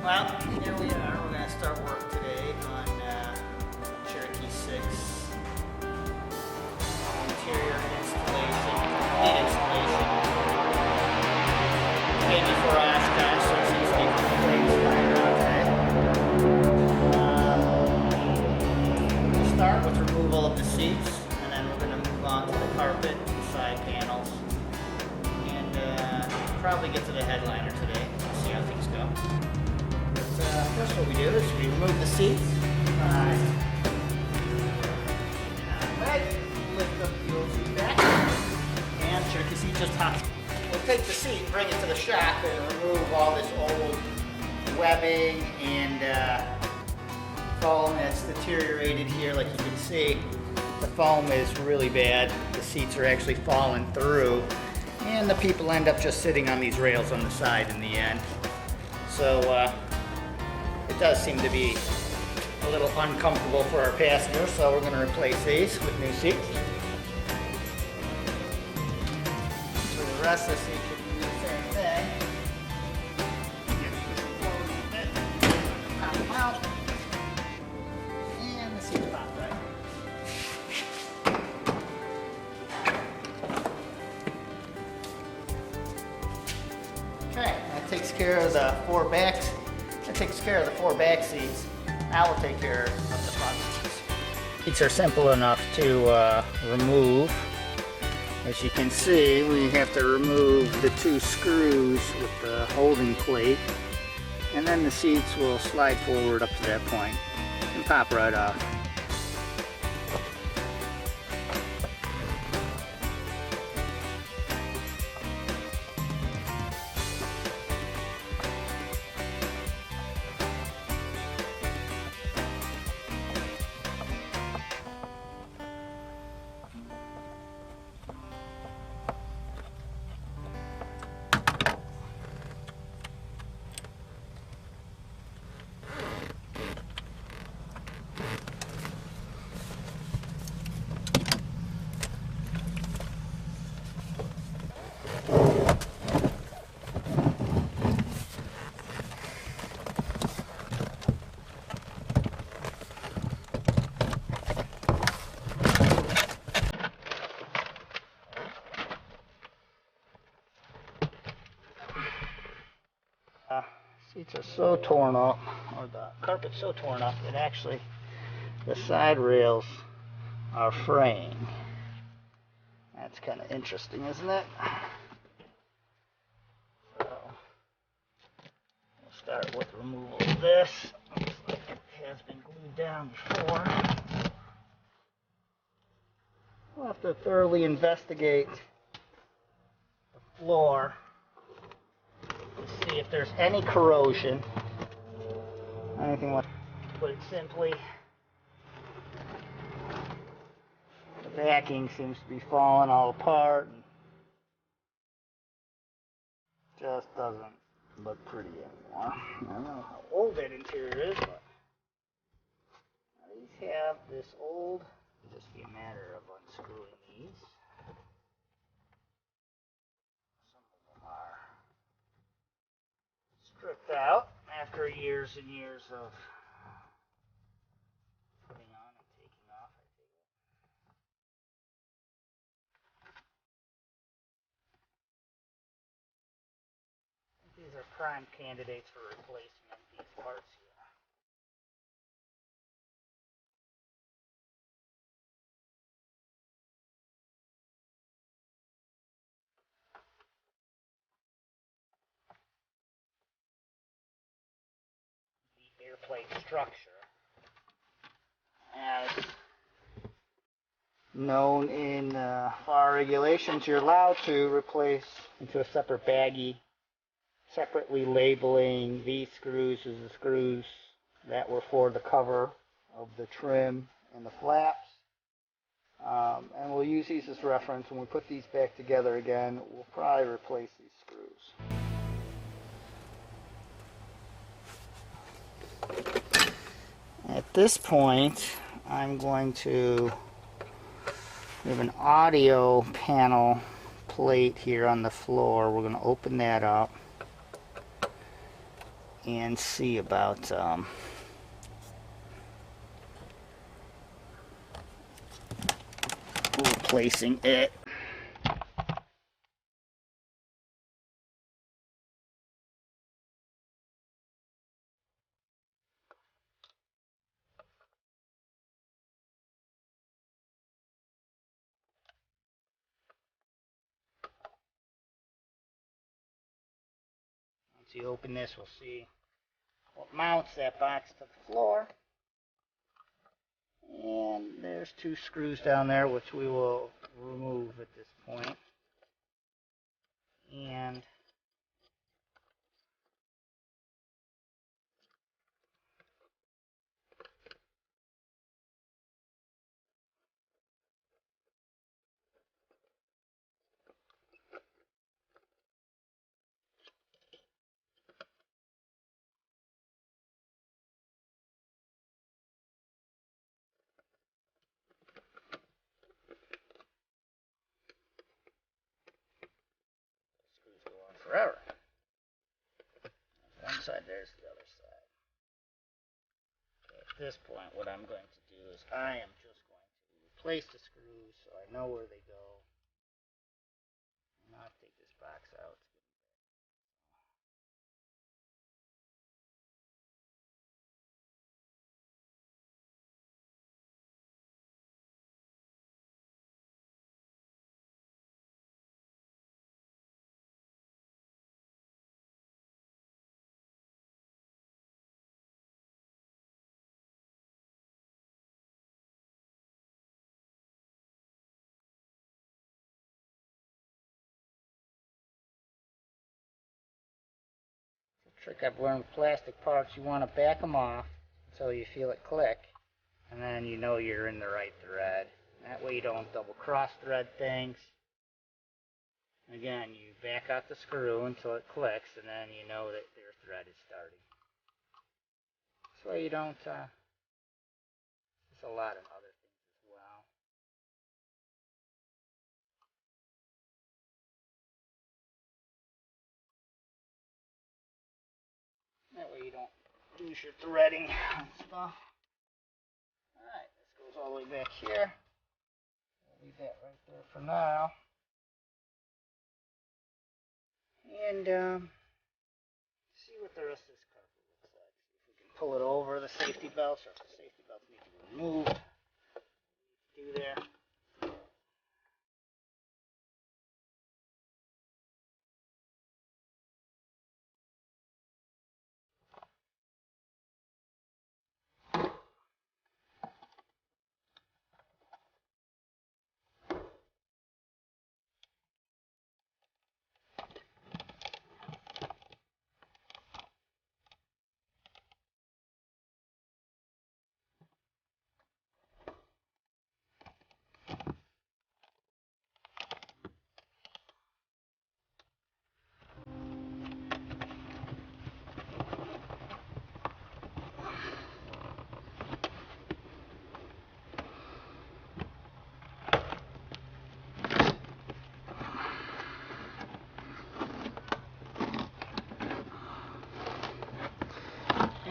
Well, here we are. We're going to start work today on Cherokee 6 interior installation, complete installation. Maybe for Oshkosh, so since they we'll start with removal of the seats, and then we're going to move on to the carpet, the side panels, and probably get to the headliner today. See how things go. First what we do is we remove the seats. Lift up the old seat back. And Cherokee seat just hops. We'll take the seat and bring it to the shop and remove all this old webbing and foam that's deteriorated here. Like you can see, the foam is really bad. The seats are actually falling through. And the people end up just sitting on these rails on the side in the end. So it does seem to be a little uncomfortable for our passengers, so we're going to replace these with new seats. For the rest of the seats, you can do the same thing. Pop them out, and the seats pop right. Okay, that takes care of the four backs. That takes care of the four back seats. Now we'll take care of the front seats. Seats are simple enough to remove. As you can see, we have to remove the two screws with the holding plate, and then the seats will slide forward up to that point and pop right off. Seats are so torn up, or the carpet's so torn up, that actually the side rails are fraying. That's kind of interesting, isn't it? So, we'll start with removal of this. Looks like it has been glued down before. We'll have to thoroughly investigate the floor to see if there's any corrosion, anything like. Put it simply, the backing seems to be falling all apart and just doesn't look pretty anymore. I don't know how old that interior is, but these have this old. It'll just be a matter of unscrewing these. Some of them are stripped out after years and years of putting on and taking off. I think these are prime candidates for replacement, these parts here. Air plate structure, as known in FAR regulations, you're allowed to replace into a separate baggie, separately labeling these screws as the screws that were for the cover of the trim and the flaps. And we'll use these as reference. When we put these back together again, we'll probably replace these screws. At this point, I'm going to, we have an audio panel plate here on the floor. We're going to open that up. and see about replacing it. Once you open this, we'll see what mounts that box to the floor. And there's 2 screws down there, which we will remove at this point. And screws go on forever. One side, there's the other side. Okay, at this point, what I'm going to do is I am just going to replace the screws so I know where they go. And I'll take this box out. Trick I've learned with plastic parts, you want to back them off until you feel it click, and then you know you're in the right thread. That way you don't double cross thread things. Again, you back out the screw until it clicks, and then you know that your thread is starting. This way you don't, there's a lot of other things as well. That way you don't lose your threading and stuff. Alright, this goes all the way back here. I'll leave that right there for now. And see what the rest of this carpet looks like. See if we can pull it over the safety belts, or if the safety belts need to be removed. Do there.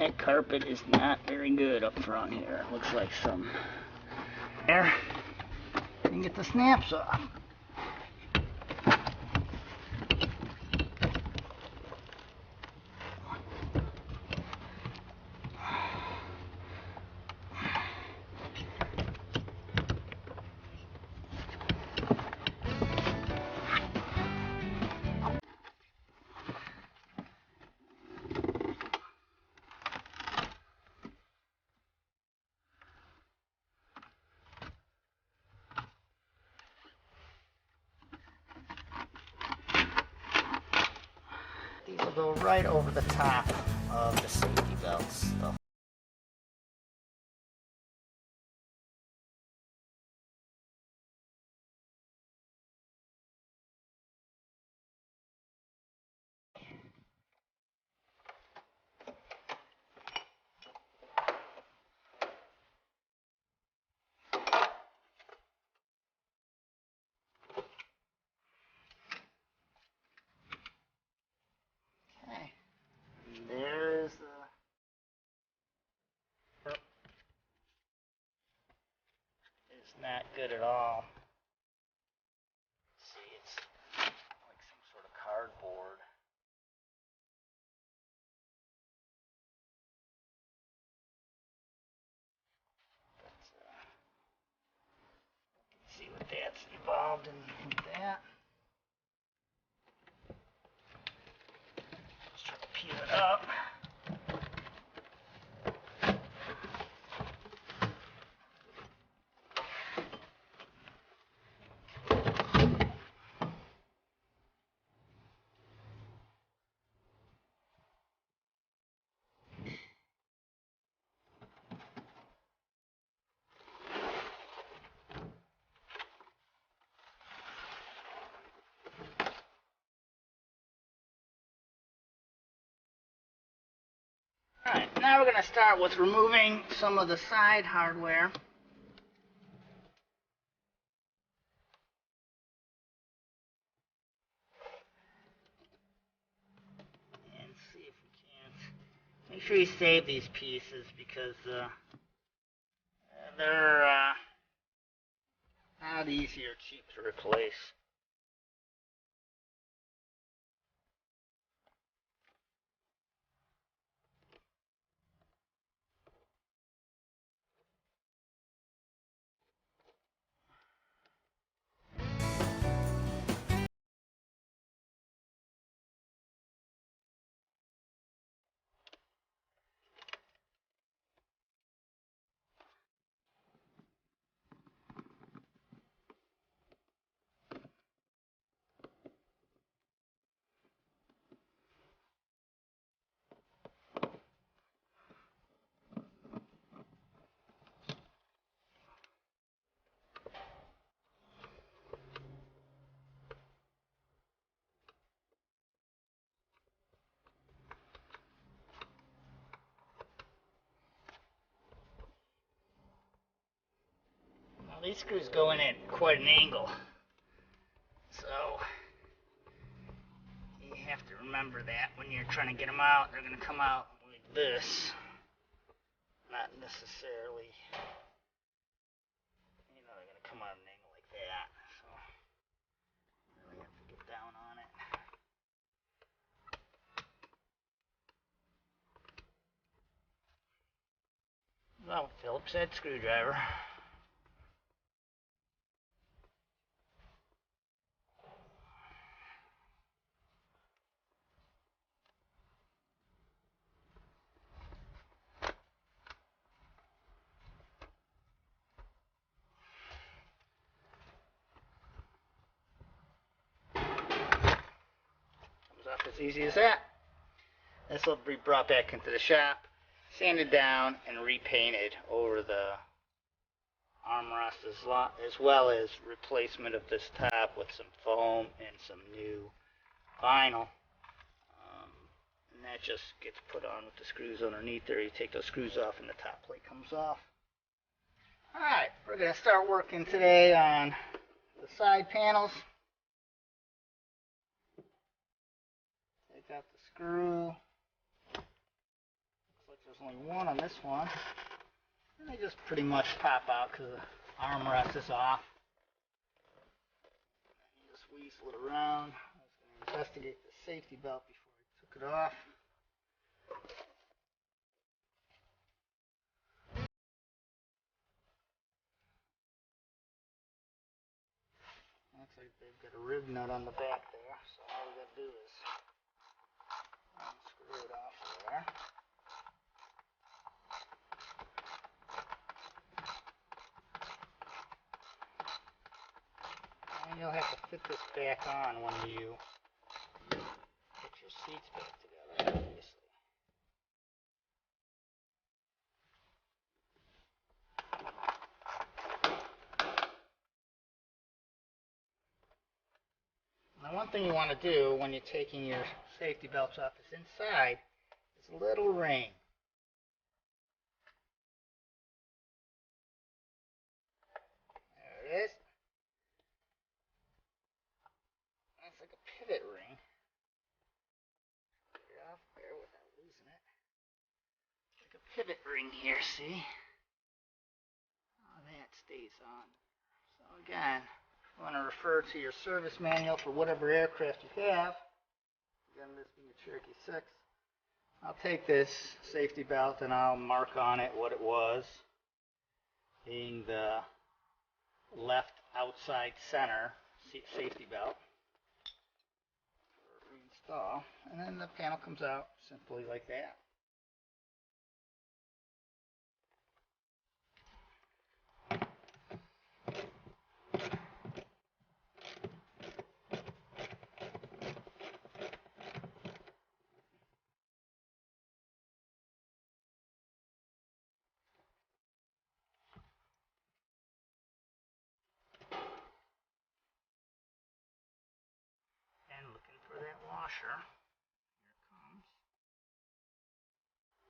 That carpet is not very good up front here. It looks like some there. Didn't get the snaps off. These will go right over the top of the safety belts. Okay. There's not good at all. See, it's like some sort of cardboard. See what that's involved in with that. Let's try to peel it up. Alright, now we're going to start with removing some of the side hardware. And see if we can't. Make sure you save these pieces because they're not easy or cheap to replace. Now these screws go in at quite an angle, so you have to remember that when you're trying to get them out. They're going to come out like this, not necessarily, they're going to come out at an angle like that, so you really have to get down on it. Well, Phillips head screwdriver. Comes off as easy as that. This will be brought back into the shop, sanded down, and repainted over the armrest as well as replacement of this top with some foam and some new vinyl. And that just gets put on with the screws underneath there. You take those screws off and the top plate comes off. Alright, we're going to start working today on the side panels. Take out the screw. Looks like there's only one on this one. And they just pretty much pop out because the armrest is off. You just weasel it around. I was going to investigate the safety belt before I took it off. Looks like they've got a rib nut on the back there, so all we got to do is unscrew it off of there. And you'll have to fit this back on when you put your seats back together, obviously. Now one thing you want to do when you're taking your safety belts off is inside is a little ring. There it is. That's like a pivot ring. Get it off there without losing it. Like a pivot ring here, see? Oh, that's stays on. So again, you want to refer to your service manual for whatever aircraft you have. Again, this being a Cherokee 6. I'll take this safety belt and I'll mark on it what it was, being the left outside center safety belt. Reinstall, and then the panel comes out simply like that. And looking for that washer.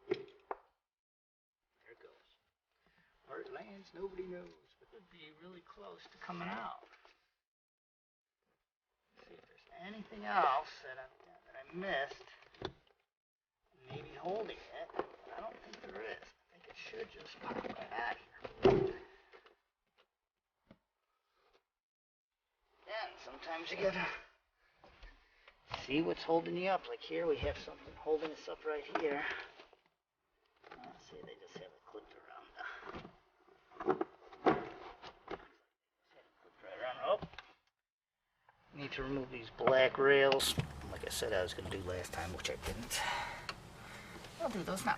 Here it comes. There it goes. Where it lands, nobody knows, but it would be really close to coming out. Let's see if there's anything else that I missed. Maybe holding it. I don't think there is. I think it should just pop right out here. Again, sometimes you gotta see what's holding you up. Like here, we have something holding us up right here. See, they just have it clipped around. Oh. Need to remove these black rails. Like I said I was going to do last time, which I didn't. I'll do those now.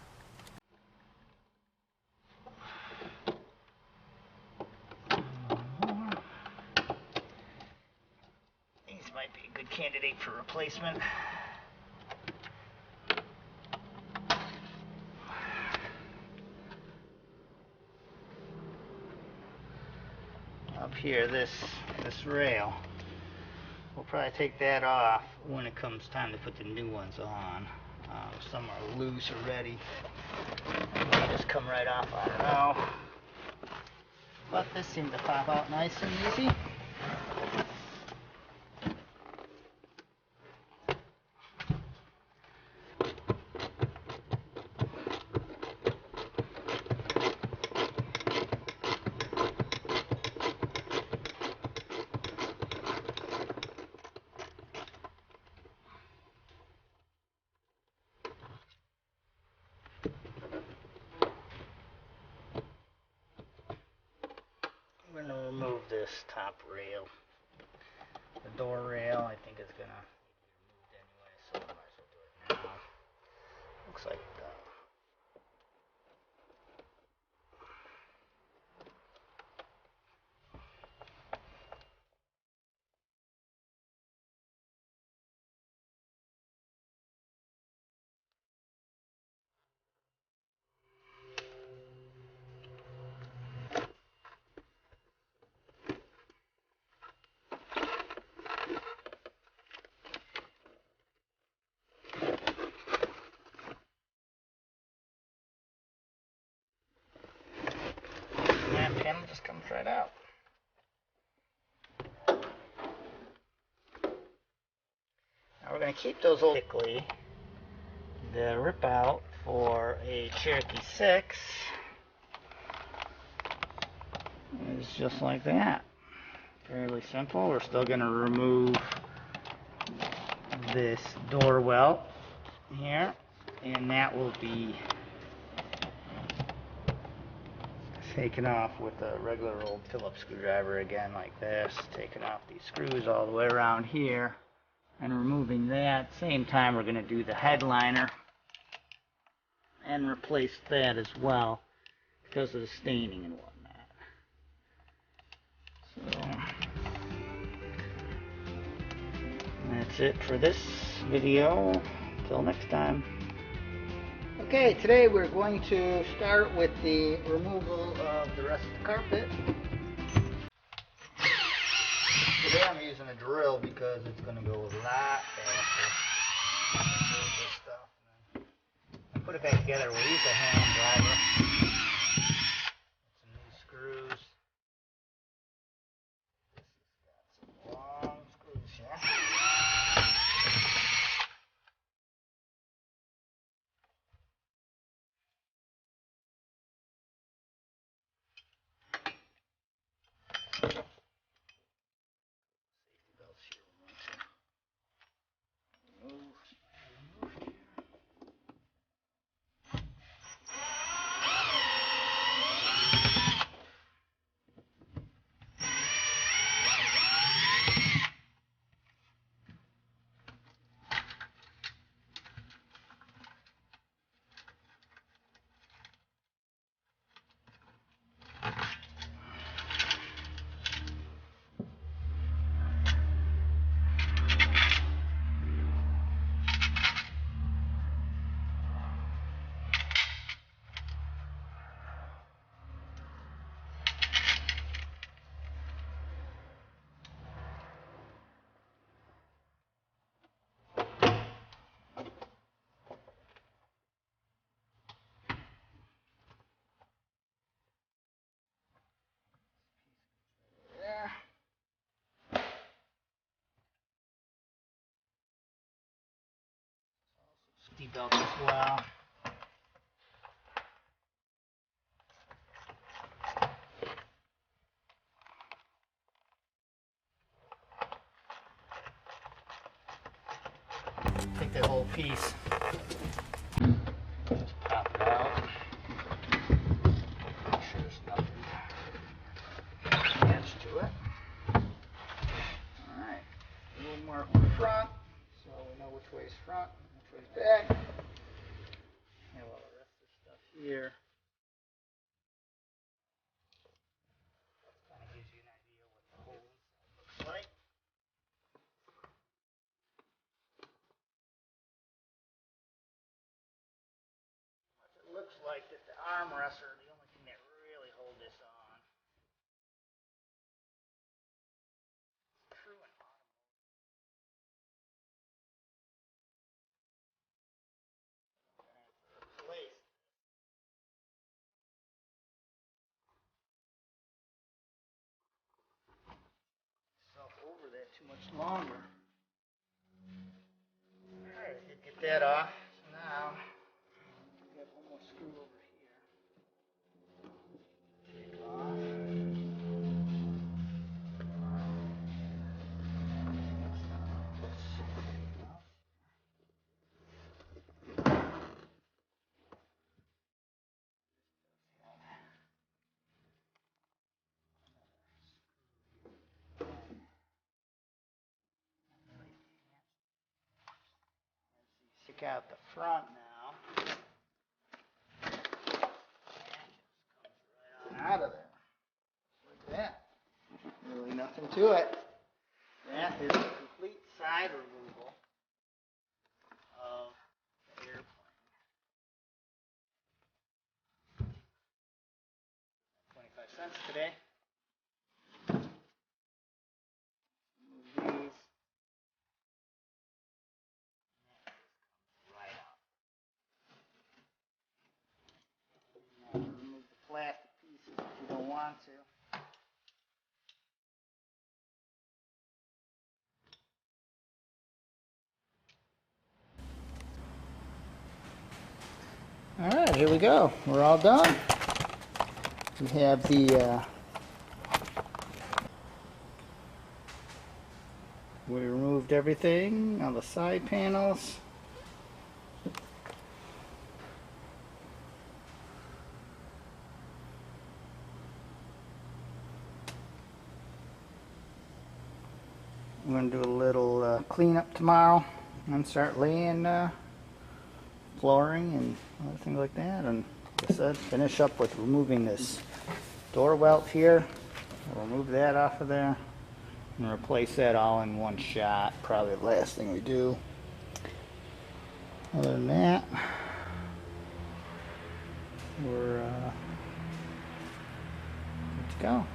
These might be a good candidate for replacement. Up here, this rail, we'll probably take that off when it comes time to put the new ones on. Some are loose already. They just come right off, I don't know. But this seemed to pop out nice and easy. I'm going to remove this top rail. The door rail, I think it's going to be removed anyway, so I might as well do it now. Looks like that panel just comes right out. Now we're going to keep those old. The rip out for a Cherokee 6 is just like that. Fairly simple. We're still going to remove this door well here, and that will be taken off with a regular old Phillips screwdriver again, like this. Taking off these screws all the way around here and removing that. Same time we're going to do the headliner and replace that as well because of the staining and whatnot. So that's it for this video. Until next time. Okay, today we're going to start with the removal of the rest of the carpet. Today I'm using a drill because it's going to go a lot faster. Remove this stuff and then put it back together. We'll use a hand driver. Some new screws. This has got some long screws here. safety belt as well. Take that whole piece, just pop it out. Make sure there's nothing attached to it. Alright, a little mark in front, so we know which way is front, which way is back. And all the rest of the stuff here. Kind of gives you an idea what the whole inside looks like. It looks like that the armrests are the only thing that really hold this on. True in automotive. Replace myself over that too much longer. Alright, get that off. So now we have one more screw over here. Take off. Stick out the front now. And out of there. Like that. Really nothing to it. That is a complete side removal of the airplane. 25 cents today. Move these. Right out. Now remove the plastic pieces if you don't want to. Alright, here we go. We're all done. We have the we removed everything on the side panels. I'm going to do a little cleanup tomorrow and start laying flooring and other things like that. And like I said, finish up with removing this door welt here. I'll remove that off of there and replace that all in one shot. Probably the last thing we do. Other than that, we're good to go.